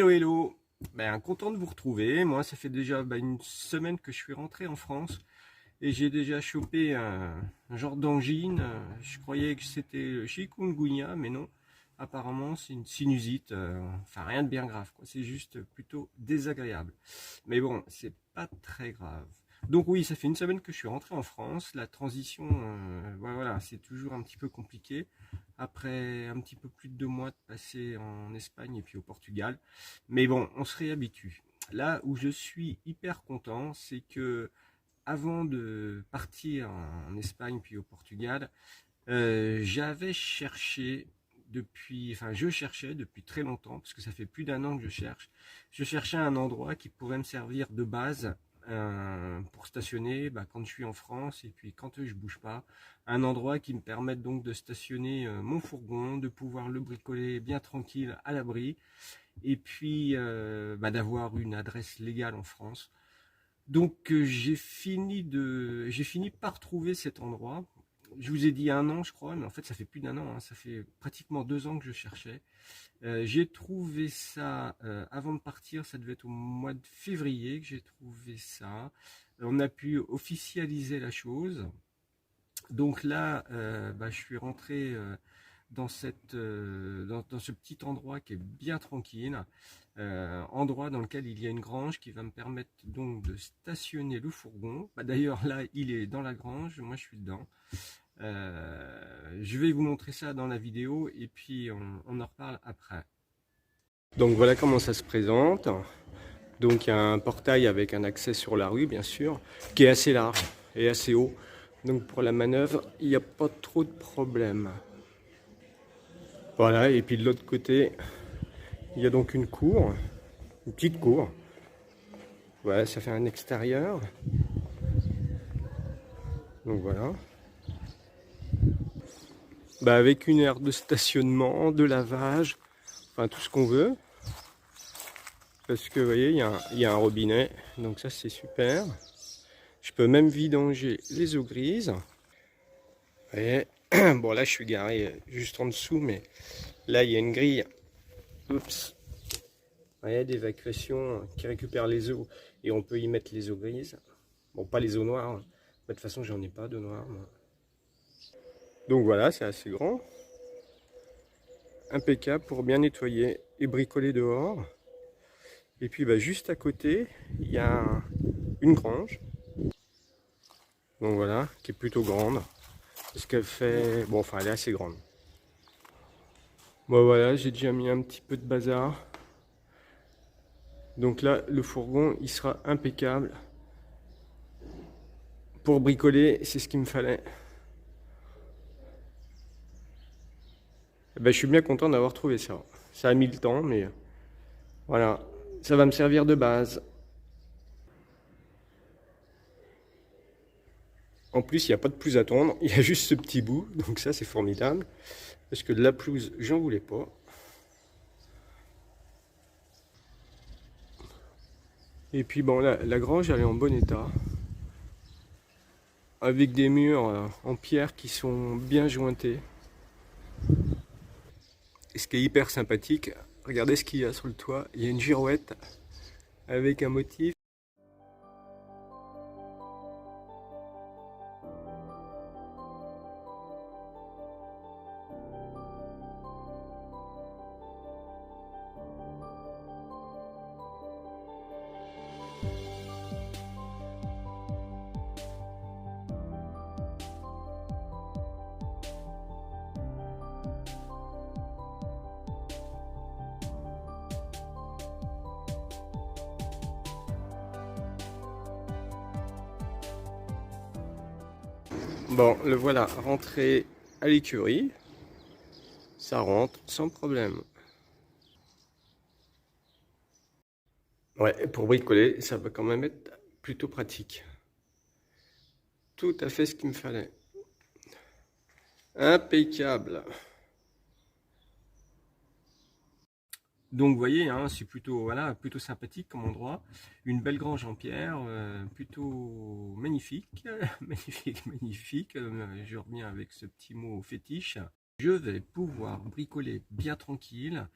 Hello, hello. Ben, content de vous retrouver. Moi, ça fait déjà une semaine que je suis rentré en France et j'ai déjà chopé un genre d'angine. Je croyais que c'était le chikungunya, mais non. Apparemment, c'est une sinusite. Enfin, rien de bien grave, quoi. C'est juste plutôt désagréable. Mais bon, c'est pas très grave. Donc oui, ça fait une semaine que je suis rentré en France. La transition, voilà, c'est toujours un petit peu compliqué. Après un petit peu plus de 2 mois de passer en Espagne et puis au Portugal. Mais bon, on se réhabitue. Là où je suis hyper content, c'est que avant de partir en Espagne puis au Portugal, j'avais cherché je cherchais depuis très longtemps, parce que ça fait plus d'1 an que je cherche. Je cherchais un endroit qui pourrait me servir de base pour stationner quand je suis en France et puis quand je bouge pas. Un endroit qui me permette donc de stationner mon fourgon, de pouvoir le bricoler bien tranquille à l'abri et puis d'avoir une adresse légale en France. Donc j'ai fini par trouver cet endroit. Je vous ai dit 1 an, je crois, mais en fait ça fait plus d'1 an, hein. Ça fait pratiquement 2 ans que je cherchais. J'ai trouvé ça avant de partir, ça devait être au mois de février que j'ai trouvé ça. On a pu officialiser la chose. Donc là, je suis rentré dans ce petit endroit qui est bien tranquille, endroit dans lequel il y a une grange qui va me permettre donc de stationner le fourgon. D'ailleurs là, il est dans la grange, moi je suis dedans. Je vais vous montrer ça dans la vidéo et puis on en reparle après. Donc voilà comment ça se présente. Donc il y a un portail avec un accès sur la rue bien sûr, qui est assez large et assez haut. Donc pour la manœuvre, il n'y a pas trop de problème. Voilà, et puis de l'autre côté, il y a donc une cour, une petite cour. Voilà, ça fait un extérieur. Donc voilà. Avec une aire de stationnement, de lavage, enfin tout ce qu'on veut. Parce que vous voyez, il y a un robinet, donc ça c'est super. Je peux même vidanger les eaux grises. Vous voyez, bon là je suis garé juste en dessous, mais là il y a une grille. Oups. Vous voyez, d'évacuation qui récupère les eaux et on peut y mettre les eaux grises. Bon, pas les eaux noires. De toute façon, j'en ai pas d'eau noire, moi. Donc voilà, c'est assez grand. Impeccable pour bien nettoyer et bricoler dehors. Et puis juste à côté, il y a une grange. Donc voilà, qui est plutôt grande. Parce qu'elle fait... Bon, enfin, elle est assez grande. Bon voilà, j'ai déjà mis un petit peu de bazar. Donc là, le fourgon, il sera impeccable. Pour bricoler, c'est ce qu'il me fallait. Je suis bien content d'avoir trouvé ça. Ça a mis le temps, mais voilà, ça va me servir de base. En plus, il n'y a pas de pelouse à tondre, il y a juste ce petit bout, donc ça c'est formidable. Parce que de la pelouse, j'en voulais pas. Et puis bon, la grange, elle est en bon état. Avec des murs en pierre qui sont bien jointés. Et ce qui est hyper sympathique, regardez ce qu'il y a sur le toit. Il y a une girouette avec un motif. Bon, le voilà rentré à l'écurie. Ça rentre sans problème. Ouais, pour bricoler, ça va quand même être plutôt pratique. Tout à fait ce qu'il me fallait. Impeccable. Donc vous voyez, hein, c'est plutôt, voilà, plutôt sympathique comme endroit. Une belle grange en pierre, plutôt magnifique, magnifique, magnifique. Je reviens avec ce petit mot fétiche. Je vais pouvoir bricoler bien tranquille,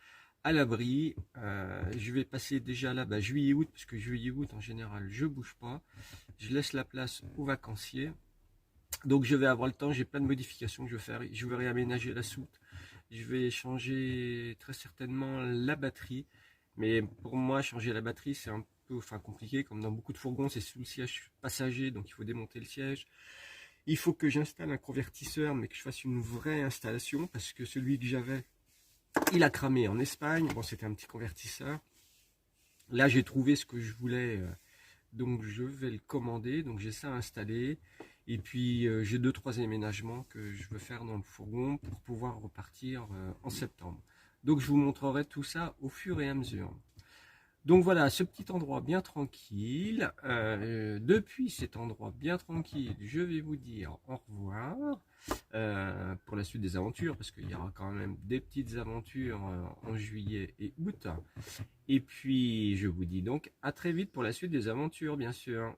à l'abri. Je vais passer déjà là, juillet-août, parce que juillet-août en général je bouge pas. Je laisse la place aux vacanciers. Donc je vais avoir le temps, j'ai plein de modifications que je vais faire. Je vais réaménager la soute. Je vais changer très certainement la batterie. Mais pour moi, changer la batterie, c'est un peu compliqué. Comme dans beaucoup de fourgons, c'est sous le siège passager, donc il faut démonter le siège. Il faut que j'installe un convertisseur, mais que je fasse une vraie installation, parce que celui que j'avais, il a cramé en Espagne. Bon, c'était un petit convertisseur. Là, j'ai trouvé ce que je voulais, donc je vais le commander. Donc j'ai ça installé. Et puis j'ai 2-3 aménagements que je veux faire dans le fourgon pour pouvoir repartir en septembre. Donc je vous montrerai tout ça au fur et à mesure. Donc voilà, ce petit endroit bien tranquille. Depuis cet endroit bien tranquille, je vais vous dire au revoir pour la suite des aventures, parce qu'il y aura quand même des petites aventures en juillet et août. Et puis je vous dis donc à très vite pour la suite des aventures, bien sûr.